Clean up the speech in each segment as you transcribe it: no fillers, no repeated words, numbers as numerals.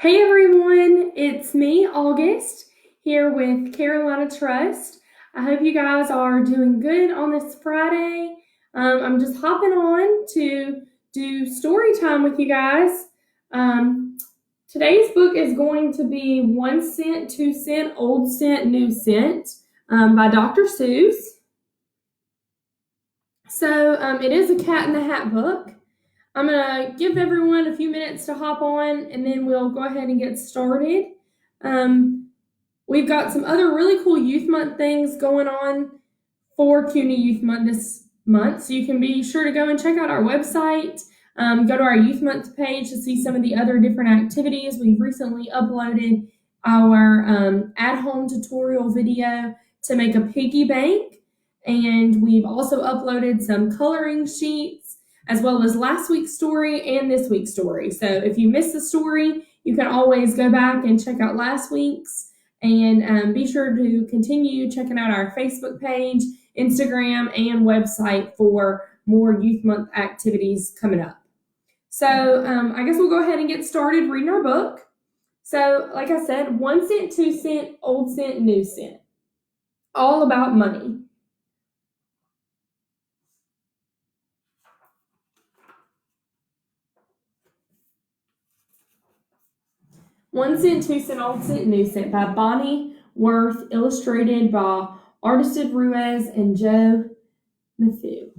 Hey everyone, it's me, August, here with Carolina Trust. I hope you guys are doing good on this Friday. I'm just hopping on to do story time with you guys. Today's book is going to be 1 cent, 2 cent, old cent, new cent by Dr. Seuss. So it is a Cat in the Hat book. I'm going to give everyone a few minutes to hop on, and then we'll go ahead and get started. We've got some other really cool Youth Month things going on for CUNY Youth Month this month, so you can be sure to go and check out our website. Go to our Youth Month page to see some of the other different activities. We've recently uploaded our at-home tutorial video to make a piggy bank, and we've also uploaded some coloring sheets as well as last week's story and this week's story. So if you missed the story, you can always go back and check out last week's, and be sure to continue checking out our Facebook page, Instagram, and website for more Youth Month activities coming up. So I guess we'll go ahead and get started reading our book. So like I said, 1 cent, 2 cent, old cent, new cent. All about money. One Cent, 2 Cent, Old Cent, New Cent by Bonnie Worth, illustrated by Artisted Ruiz and Joe Matthew.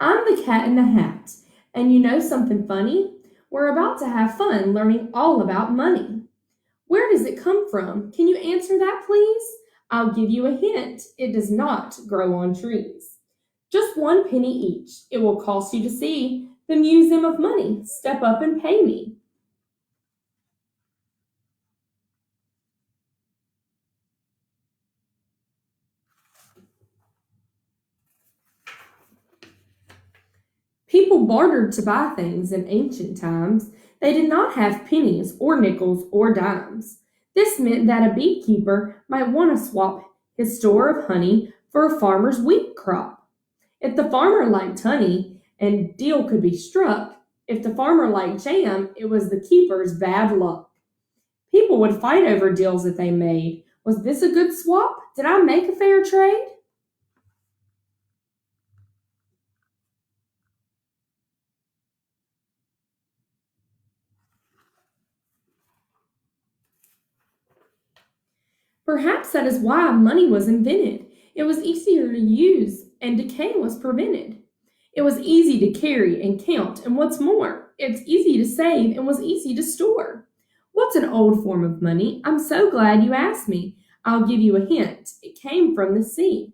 I'm the Cat in the Hat, and you know something funny? We're about to have fun learning all about money. Where does it come from? Can you answer that, please? I'll give you a hint. It does not grow on trees. Just 1 penny each. It will cost you to see the Museum of Money. Step up and pay me. People bartered to buy things in ancient times. They did not have pennies or nickels or dimes. This meant that a beekeeper might want to swap his store of honey for a farmer's wheat crop. If the farmer liked honey, and deal could be struck. If the farmer liked jam, it was the keeper's bad luck. People would fight over deals that they made. Was this a good swap? Did I make a fair trade? Perhaps that is why money was invented. It was easier to use, and decay was prevented. It was easy to carry and count, and what's more, it's easy to save and was easy to store. What's an old form of money? I'm so glad you asked me. I'll give you a hint. It came from the sea.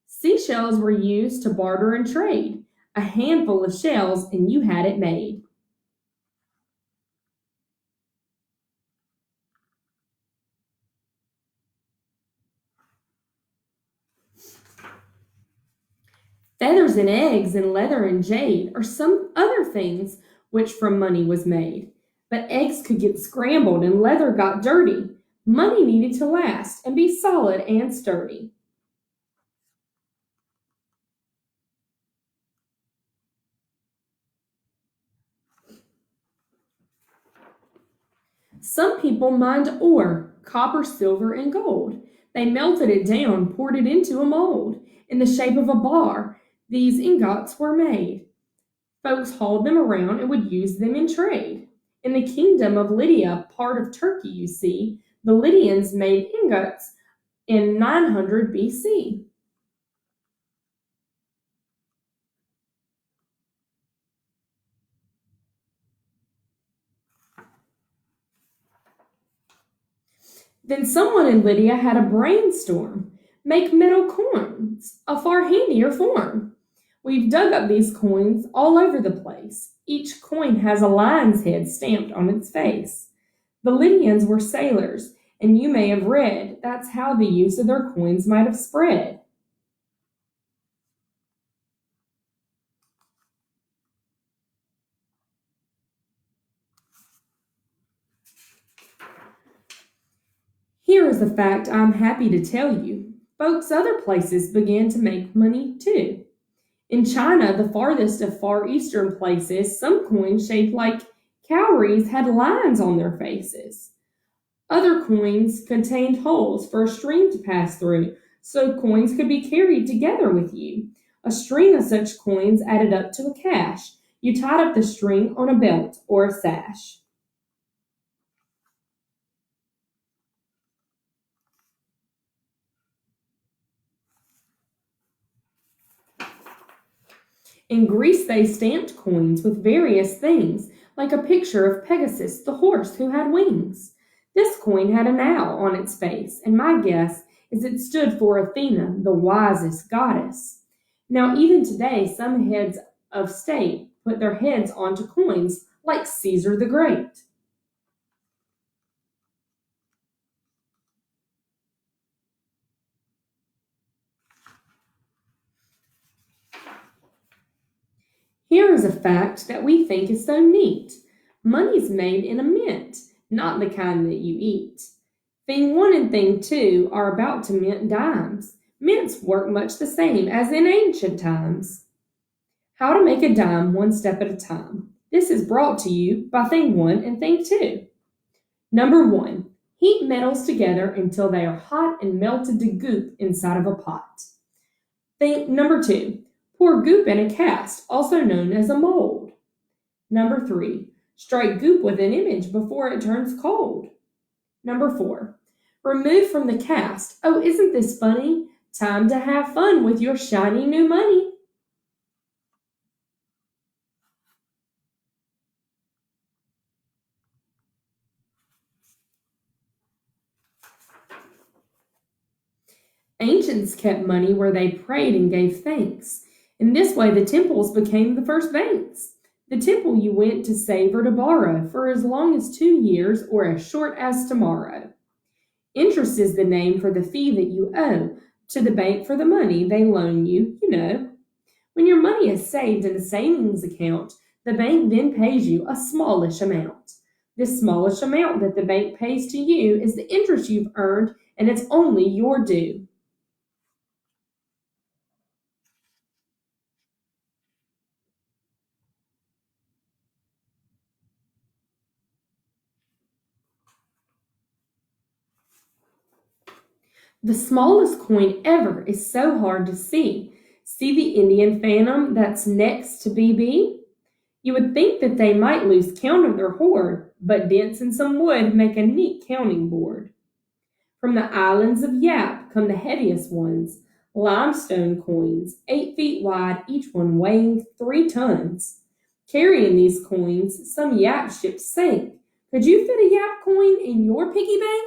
Seashells were used to barter and trade. A handful of shells, and you had it made. Feathers and eggs and leather and jade are some other things which from money was made. But eggs could get scrambled and leather got dirty. Money needed to last and be solid and sturdy. Some people mined ore, copper, silver, and gold. They melted it down, poured it into a mold. In the shape of a bar, these ingots were made. Folks hauled them around and would use them in trade. In the kingdom of Lydia, part of Turkey, you see, the Lydians made ingots in 900 BC. Then someone in Lydia had a brainstorm. Make metal coins, a far handier form. We've dug up these coins all over the place. Each coin has a lion's head stamped on its face. The Lydians were sailors, and you may have read that's how the use of their coins might have spread. Here is a fact I'm happy to tell you. Folks other places began to make money too. In China, the farthest of Far Eastern places, some coins shaped like cowries had lines on their faces. Other coins contained holes for a string to pass through, so coins could be carried together with you. A string of such coins added up to a cash. You tied up the string on a belt or a sash. In Greece, they stamped coins with various things, like a picture of Pegasus, the horse who had wings. This coin had an owl on its face, and my guess is it stood for Athena, the wisest goddess. Now, even today, some heads of state put their heads onto coins, like Caesar the Great. Here is a fact that we think is so neat. Money's made in a mint, not the kind that you eat. Thing 1 and Thing 2 are about to mint dimes. Mints work much the same as in ancient times. How to make a dime one step at a time. This is brought to you by Thing 1 and Thing 2. Number 1. Heat metals together until they are hot and melted to goop inside of a pot. Number 2. Pour goop in a cast, also known as a mold. Number 3. Strike goop with an image before it turns cold. Number 4. Remove from the cast. Oh, isn't this funny? Time to have fun with your shiny new money. Ancients kept money where they prayed and gave thanks. In this way, the temples became the first banks. The temple you went to save or to borrow for as long as 2 years or as short as tomorrow. Interest is the name for the fee that you owe to the bank for the money they loan you. When your money is saved in a savings account, the bank then pays you a smallish amount. This smallish amount that the bank pays to you is the interest you've earned, and it's only your due. The smallest coin ever is so hard to see. See the Indian phantom that's next to BB? You would think that they might lose count of their hoard, but dents in some wood make a neat counting board. From the islands of Yap come the heaviest ones, limestone coins, 8 feet wide, each one weighing 3 tons. Carrying these coins, some Yap ships sank. Could you fit a Yap coin in your piggy bank?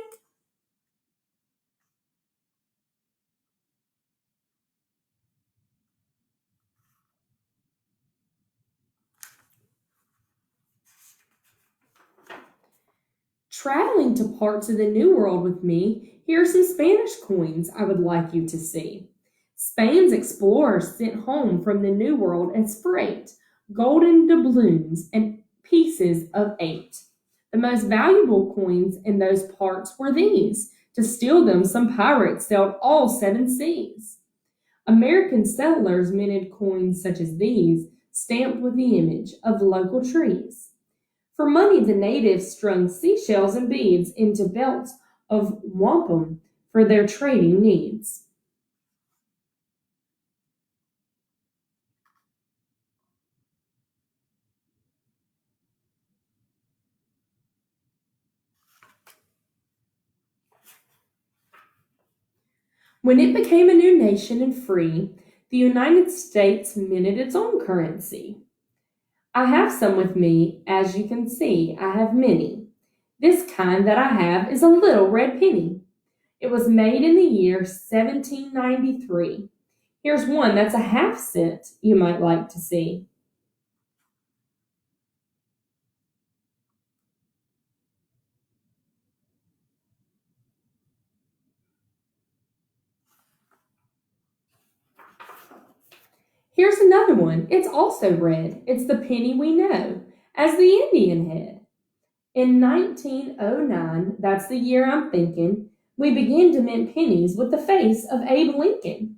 Traveling to parts of the New World with me, here are some Spanish coins I would like you to see. Spain's explorers sent home from the New World as freight golden doubloons and pieces of 8. The most valuable coins in those parts were these. To steal them, some pirates sailed all 7 seas. American settlers minted coins such as these, stamped with the image of local trees. For money, the natives strung seashells and beads into belts of wampum for their trading needs. When it became a new nation and free, the United States minted its own currency. I have some with me, as you can see, I have many. This kind that I have is a little red penny. It was made in the year 1793. Here's one that's a half cent you might like to see. Here's another one. It's also red. It's the penny we know as the Indian head. In 1909, that's the year I'm thinking, we began to mint pennies with the face of Abe Lincoln.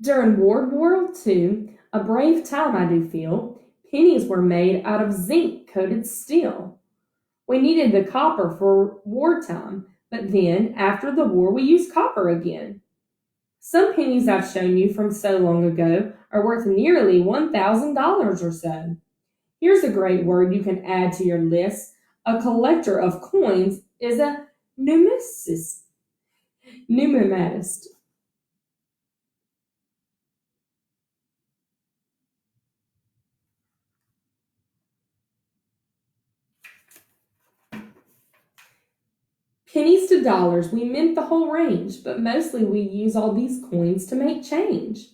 During World War II, a brave time I do feel, pennies were made out of zinc-coated steel. We needed the copper for wartime, but then, after the war, we used copper again. Some pennies I've shown you from so long ago are worth nearly $1,000 or so. Here's a great word you can add to your list. A collector of coins is a numismatist. Numismatist. Pennies to dollars, we mint the whole range, but mostly we use all these coins to make change.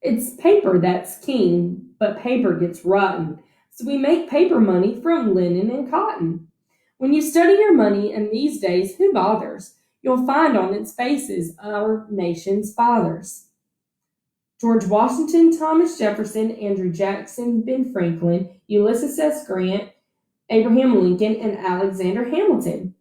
It's paper that's king, but paper gets rotten. So we make paper money from linen and cotton. When you study your money in these days, who bothers? You'll find on its faces our nation's fathers. George Washington, Thomas Jefferson, Andrew Jackson, Ben Franklin, Ulysses S. Grant, Abraham Lincoln, and Alexander Hamilton.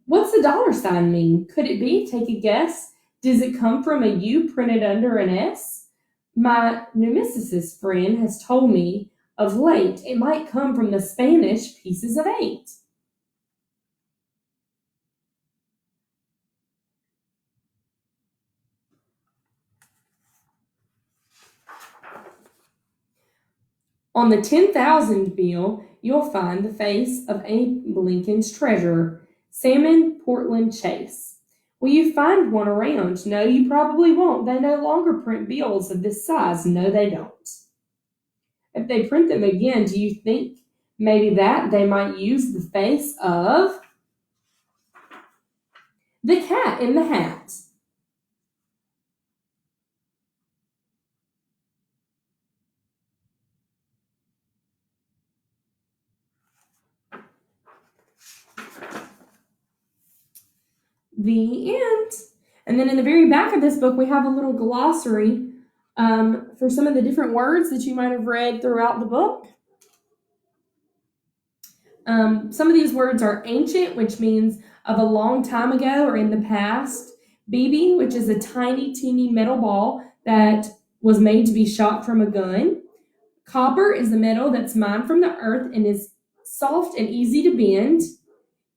What's the dollar sign mean? Could it be? Take a guess. Does it come from a U printed under an S? My numismatist friend has told me of late it might come from the Spanish pieces of 8. On the 10,000 bill, you'll find the face of Abe Lincoln's treasurer, Salmon Portland Chase. Will you find one around? No, you probably won't. They no longer print bills of this size. No, they don't. If they print them again, do you think maybe that they might use the face of the cat in the hat? The end. And then in the very back of this book, we have a little glossary for some of the different words that you might have read throughout the book. Some of these words are ancient, which means of a long time ago or in the past. BB, which is a tiny, teeny metal ball that was made to be shot from a gun. Copper is the metal that's mined from the earth and is soft and easy to bend.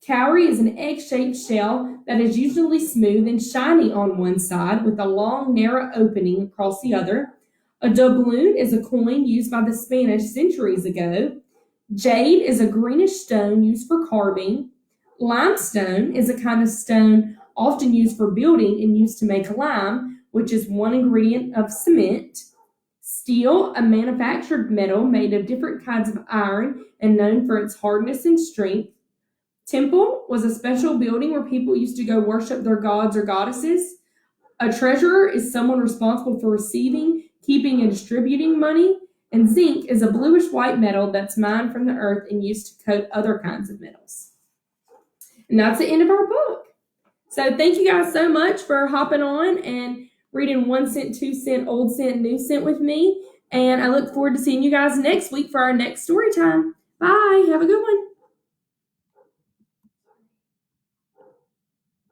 Cowrie is an egg-shaped shell that is usually smooth and shiny on one side with a long, narrow opening across the other. A doubloon is a coin used by the Spanish centuries ago. Jade is a greenish stone used for carving. Limestone is a kind of stone often used for building and used to make lime, which is one ingredient of cement. Steel, a manufactured metal made of different kinds of iron and known for its hardness and strength. Temple was a special building where people used to go worship their gods or goddesses. A treasurer is someone responsible for receiving, keeping, and distributing money. And zinc is a bluish-white metal that's mined from the earth and used to coat other kinds of metals. And that's the end of our book. So thank you guys so much for hopping on and reading 1 cent, 2 cent, old cent, new cent with me. And I look forward to seeing you guys next week for our next story time. Bye. Have a good one.